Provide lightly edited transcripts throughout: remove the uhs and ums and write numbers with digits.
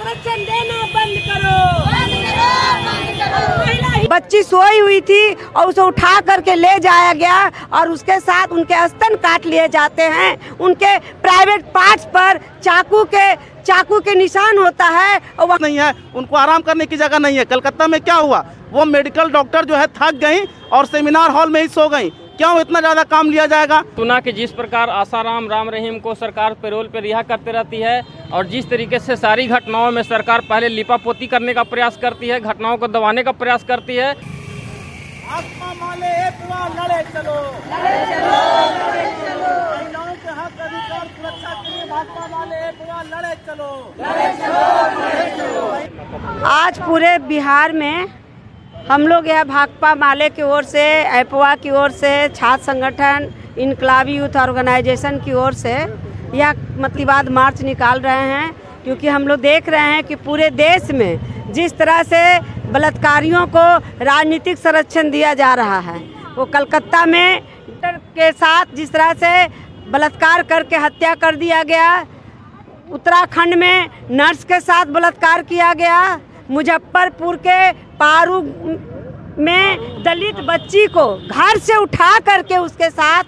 संरक्षण देना बंद करो, बच्ची सोई हुई थी और उसे उठा करके ले जाया गया और उसके साथ उनके स्तन काट लिए जाते हैं। उनके प्राइवेट पार्ट्स पर चाकू के निशान होता है और वह नहीं है, उनको आराम करने की जगह नहीं है। कलकत्ता में क्या हुआ, वो मेडिकल डॉक्टर जो है थक गई और सेमिनार हॉल में ही सो गई। क्यों इतना ज़्यादा काम लिया जाएगा? सुना कि जिस प्रकार आसाराम राम रहीम को सरकार पैरोल पर रिहा करते रहती है और जिस तरीके से सारी घटनाओं में सरकार पहले लिपापोती करने का प्रयास करती है, घटनाओं को दबाने का प्रयास करती है। भाकपा माले एक बार लड़े चलो, महिलाओं के हक अधिकार सुरक्षा के लिए भाकपा माले एक बार लड़े चलो। आज पूरे बिहार में हम लोग यह भाकपा माले की ओर से, एपवा की ओर से, छात्र संगठन, इनकलाबी यूथ ऑर्गेनाइजेशन की ओर से यह प्रतिवाद मार्च निकाल रहे हैं, क्योंकि हम लोग देख रहे हैं कि पूरे देश में जिस तरह से बलात्कारियों को राजनीतिक संरक्षण दिया जा रहा है, वो कलकत्ता में के साथ जिस तरह से बलात्कार करके हत्या कर दिया गया, उत्तराखंड में नर्स के साथ बलात्कार किया गया, मुजफ्फरपुर के पारू में दलित बच्ची को घर से उठा करके उसके साथ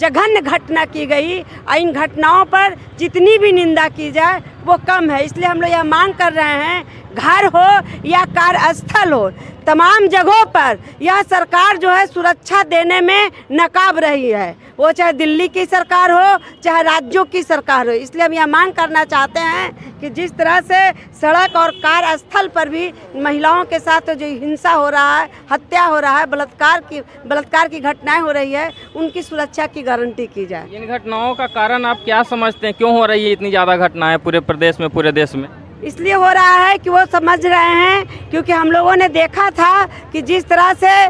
जघन्य घटना की गई। इन घटनाओं पर जितनी भी निंदा की जाए वो कम है। इसलिए हम लोग यह मांग कर रहे हैं, घर हो या कार्यस्थल हो, तमाम जगहों पर यह सरकार जो है सुरक्षा देने में नाकाम रही है, वो चाहे दिल्ली की सरकार हो चाहे राज्यों की सरकार हो। इसलिए हम यह मांग करना चाहते हैं कि जिस तरह से सड़क और कार्यस्थल पर भी महिलाओं के साथ जो हिंसा हो रहा है, हत्या हो रहा है, बलात्कार की घटनाएं हो रही है, उनकी सुरक्षा की गारंटी की जाए। इन घटनाओं का कारण आप क्या समझते हैं, क्यों हो रही है इतनी ज़्यादा घटनाएं पूरे प्रदेश में, पूरे देश में? इसलिए हो रहा है कि वो समझ रहे हैं, क्योंकि हम लोगों ने देखा था कि जिस तरह से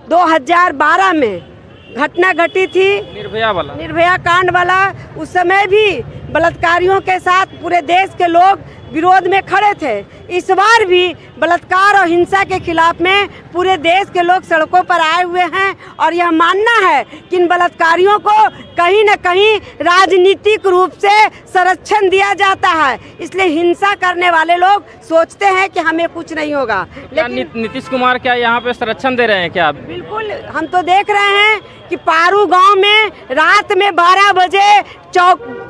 2012 में घटना घटी थी निर्भया कांड वाला, उस समय भी बलात्कारियों के साथ पूरे देश के लोग विरोध में खड़े थे। इस बार भी बलात्कार और हिंसा के खिलाफ में पूरे देश के लोग सड़कों पर आए हुए हैं और यह मानना है कि इन बलात्कारियों को कहीं न कहीं राजनीतिक रूप से संरक्षण दिया जाता है। इसलिए हिंसा करने वाले लोग सोचते हैं कि हमें कुछ नहीं होगा। लेकिन नीतीश कुमार क्या यहाँ पे संरक्षण दे रहे हैं क्या? बिल्कुल, हम तो देख रहे हैं कि पारू गांव में रात में 12 बजे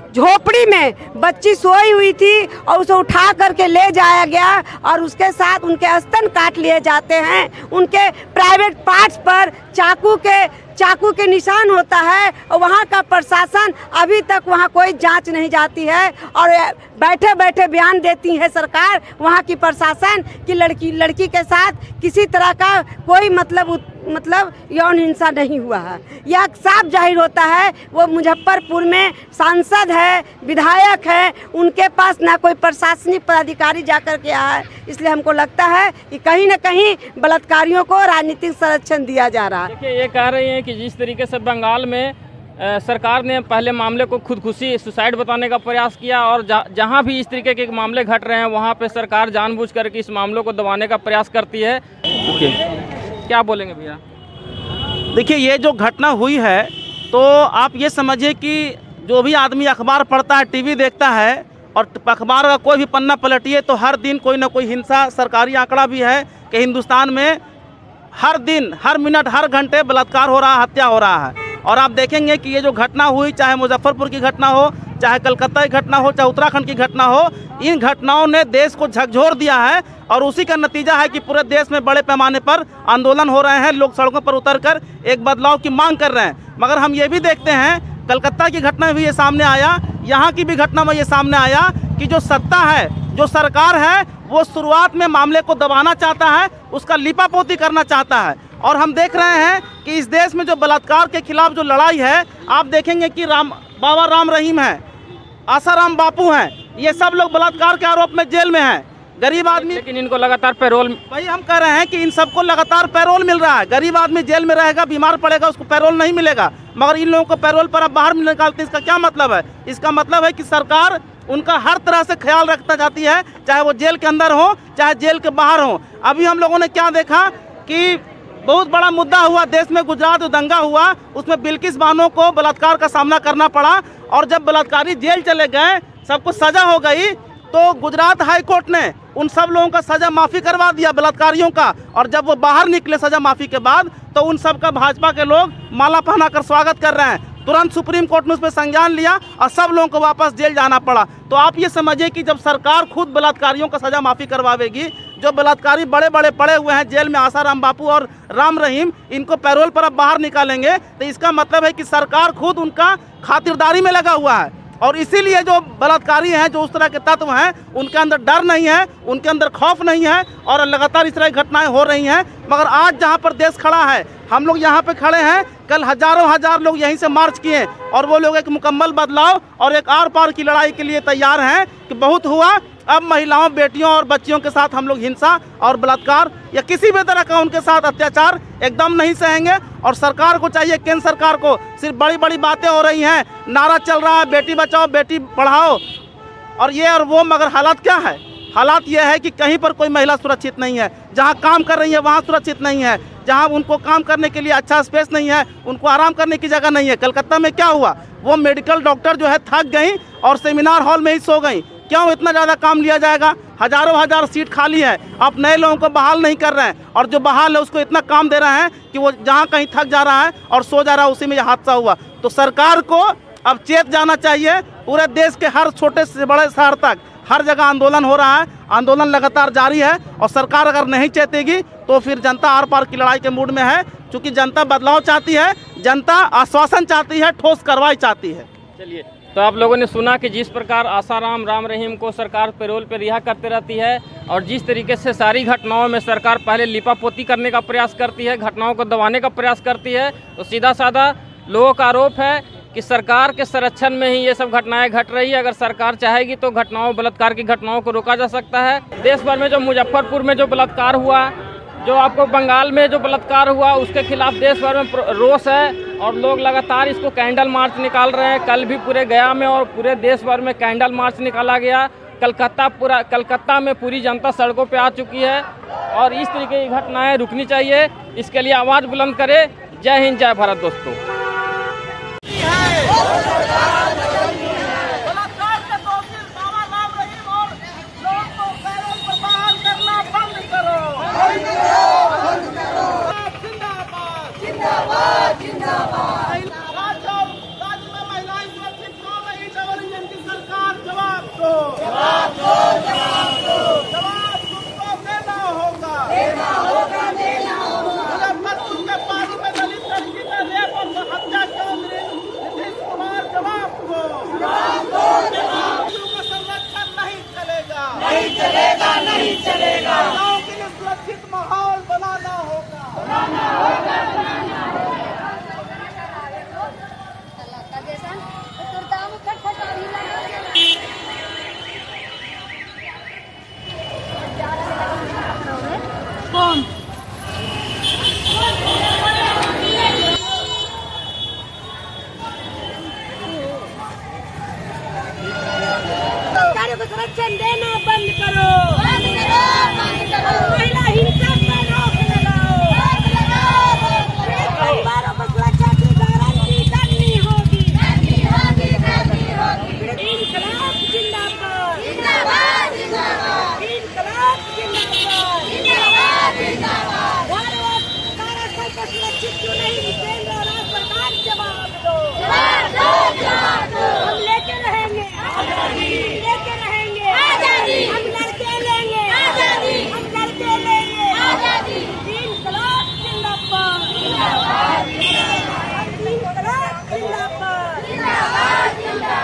झोपड़ी में बच्ची सोई हुई थी और उसे उठा करके ले जाया गया और उसके साथ उनके स्तन काट लिए जाते हैं। उनके प्राइवेट पार्ट्स पर चाकू के निशान होता है और वहाँ का प्रशासन अभी तक वहाँ कोई जांच नहीं जाती है और बैठे बैठे बयान देती है सरकार, वहाँ की प्रशासन कि लड़की के साथ किसी तरह का कोई मतलब यौन हिंसा नहीं हुआ है। यह साफ जाहिर होता है वो मुजफ्फरपुर में सांसद है, विधायक है, उनके पास ना कोई प्रशासनिक पदाधिकारी जाकर के आया है। इसलिए हमको लगता है कि कहीं न कहीं बलात्कारियों को राजनीतिक संरक्षण दिया जा रहा है। देखिए, ये कह रही हैं कि जिस तरीके से बंगाल में सरकार ने पहले मामले को खुदकुशी सुसाइड बताने का प्रयास किया और जहां भी इस तरीके के मामले घट रहे हैं वहां पे सरकार जानबूझकर के इस मामलों को दबाने का प्रयास करती है। क्या बोलेंगे भैया? देखिए, ये जो घटना हुई है तो आप ये समझिए कि जो भी आदमी अखबार पढ़ता है, टीवी देखता है और अखबार का कोई भी पन्ना पलटिए तो हर दिन कोई ना कोई हिंसा, सरकारी आंकड़ा भी है कि हिंदुस्तान में हर दिन, हर मिनट, हर घंटे बलात्कार हो रहा है, हत्या हो रहा है। और आप देखेंगे कि ये जो घटना हुई, चाहे मुजफ्फरपुर की घटना हो, चाहे कलकत्ता की घटना हो, चाहे उत्तराखंड की घटना हो, इन घटनाओं ने देश को झकझोर दिया है और उसी का नतीजा है कि पूरे देश में बड़े पैमाने पर आंदोलन हो रहे हैं, लोग सड़कों पर उतरकर एक बदलाव की मांग कर रहे हैं। मगर हम ये भी देखते हैं, कलकत्ता की घटना में भी ये सामने आया, यहाँ की भी घटना में ये सामने आया कि जो सत्ता है, जो सरकार है, वो शुरुआत में मामले को दबाना चाहता है, उसका लिपापोती करना चाहता है। और हम देख रहे हैं कि इस देश में जो बलात्कार के खिलाफ जो लड़ाई है, आप देखेंगे कि बाबा राम रहीम हैं, आसाराम बापू हैं, ये सब लोग बलात्कार के आरोप में जेल में हैं। गरीब आदमी, लेकिन इनको लगातार पैरोल, भाई हम कह रहे हैं कि इन सबको लगातार पैरोल मिल रहा है। गरीब आदमी जेल में रहेगा, बीमार पड़ेगा, उसको पैरोल नहीं मिलेगा, मगर इन लोगों को पैरोल पर अब बाहर निकालते। इसका क्या मतलब है? इसका मतलब है कि सरकार उनका हर तरह से ख्याल रखता जाती है, चाहे वो जेल के अंदर हो चाहे जेल के बाहर हो। अभी हम लोगों ने क्या देखा कि बहुत बड़ा मुद्दा हुआ देश में, गुजरात दंगा हुआ, उसमें बिल्किस बानो को बलात्कार का सामना करना पड़ा और जब बलात्कारी जेल चले गए, सबको सजा हो गई, तो गुजरात हाई कोर्ट ने उन सब लोगों का सजा माफ़ी करवा दिया, बलात्कारियों का। और जब वो बाहर निकले सजा माफ़ी के बाद, तो उन सब का भाजपा के लोग माला पहनाकर स्वागत कर रहे हैं। तुरंत सुप्रीम कोर्ट ने उस पर संज्ञान लिया और सब लोगों को वापस जेल जाना पड़ा। तो आप ये समझिए कि जब सरकार खुद बलात्कारियों का सजा माफ़ी करवावेगी, जो बलात्कारी बड़े बड़े पड़े हुए हैं जेल में, आसाराम बापू और राम रहीम, इनको पैरोल पर अब बाहर निकालेंगे, तो इसका मतलब है कि सरकार खुद उनका खातिरदारी में लगा हुआ है। और इसीलिए जो बलात्कारी हैं, जो उस तरह के तत्व हैं, उनके अंदर डर नहीं है, उनके अंदर खौफ नहीं है, और लगातार इस तरह की घटनाएं हो रही हैं। मगर आज जहां पर देश खड़ा है, हम लोग यहां पे खड़े हैं, कल हजारों हजार लोग यहीं से मार्च किए, और वो लोग एक मुकम्मल बदलाव और एक आर पार की लड़ाई के लिए तैयार हैं कि बहुत हुआ, अब महिलाओं, बेटियों और बच्चियों के साथ हम लोग हिंसा और बलात्कार या किसी भी तरह का उनके साथ अत्याचार एकदम नहीं सहेंगे। और सरकार को चाहिए, केंद्र सरकार को, सिर्फ बड़ी बड़ी बातें हो रही हैं, नारा चल रहा है बेटी बचाओ बेटी पढ़ाओ और ये और वो, मगर हालात क्या है? हालात ये है कि कहीं पर कोई महिला सुरक्षित नहीं है। जहां काम कर रही है वहां सुरक्षित नहीं है, जहां उनको काम करने के लिए अच्छा स्पेस नहीं है, उनको आराम करने की जगह नहीं है। कलकत्ता में क्या हुआ, वो मेडिकल डॉक्टर जो है थक गई और सेमिनार हॉल में ही सो गई। क्यों इतना ज़्यादा काम लिया जाएगा? हजारों हजार सीट खाली है, आप नए लोगों को बहाल नहीं कर रहे हैं, और जो बहाल है उसको इतना काम दे रहे हैं कि वो जहाँ कहीं थक जा रहा है और सो जा रहा है, उसी में यह हादसा हुआ। तो सरकार को अब चेत जाना चाहिए। पूरे देश के हर छोटे से बड़े शहर तक हर जगह आंदोलन हो रहा है, आंदोलन लगातार जारी है, और सरकार अगर नहीं चेतेगी तो फिर जनता आर पार की लड़ाई के मूड में है। क्योंकि जनता बदलाव चाहती है, जनता आश्वासन चाहती है, ठोस कार्रवाई चाहती है। चलिए, तो आप लोगों ने सुना कि जिस प्रकार आसाराम राम रहीम को सरकार पैरोल पर रिहा करते रहती है, और जिस तरीके से सारी घटनाओं में सरकार पहले लिपापोती करने का प्रयास करती है, घटनाओं को दबाने का प्रयास करती है, तो सीधा साधा लोगों का आरोप है कि सरकार के संरक्षण में ही ये सब घटनाएं घट रही है। अगर सरकार चाहेगी तो घटनाओं, बलात्कार की घटनाओं को रोका जा सकता है। देश भर में जो मुजफ्फरपुर में जो बलात्कार हुआ, जो आपको बंगाल में जो बलात्कार हुआ, उसके खिलाफ देश भर में रोष है, और लोग लगातार इसको कैंडल मार्च निकाल रहे हैं। कल भी पूरे गया में और पूरे देश भर में कैंडल मार्च निकाला गया। कलकत्ता में पूरी जनता सड़कों पे आ चुकी है, और इस तरीके की घटनाएं रुकनी चाहिए। इसके लिए आवाज़ बुलंद करें। जय हिंद, जय भारत दोस्तों। नहीं चलेगा। गाँव के लिए सुरक्षित माहौल बनाना होगा। कौन को संरक्षण देना बंद करो।